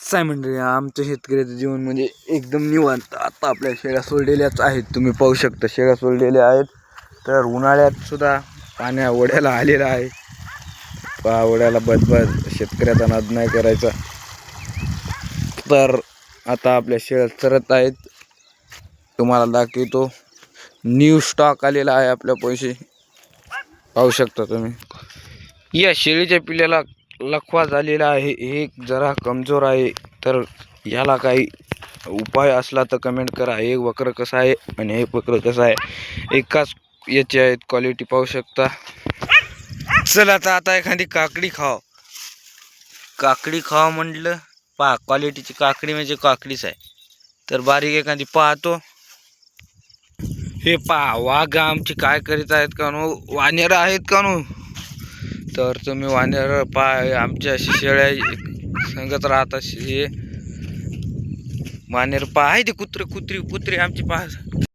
कसं आहे म्हणजे आमच्या शेतकऱ्याचं जीवन म्हणजे एकदम निवांत. आता आपल्या शेळ्या सोडलेल्याच आहेत, तुम्ही पाहू शकता शेळ्या सोडलेल्या आहेत. तर उन्हाळ्यात सुद्धा पाण्या ओढ्याला आलेला आहे. ओढ्याला बदबद शेतकऱ्याचा नाद नाही करायचा. तर आता आपल्या शेळ्या चरत आहेत, तुम्हाला दाखवतो. न्यू स्टॉक आलेला आहे आपल्या पैसे पाहू शकता तुम्ही. या शेळीच्या पिल्ल्याला लखवा झालेला आहे, हे जरा कमजोर आहे. तर याला काही उपाय असला तर कमेंट करा. हे वक्र कसं आहे आणि हे वक्र कसं आहे, एकाच याची आहेत क्वालिटी पाहू शकता. चला आता एखादी काकडी खाव म्हटलं पहा, क्वालिटीची काकडी म्हणजे काकडीच आहे. तर बारीक एखादी पाहतो. हे पहा वाघ आमची काय करीत आहेत का नो, वानेर आहेत का नो. तर तुम्ही वानेर पहा, आमच्या शेळ्या सांगत राहता. हे वानेर पहा, आहे ते कुत्रे आमची पहा.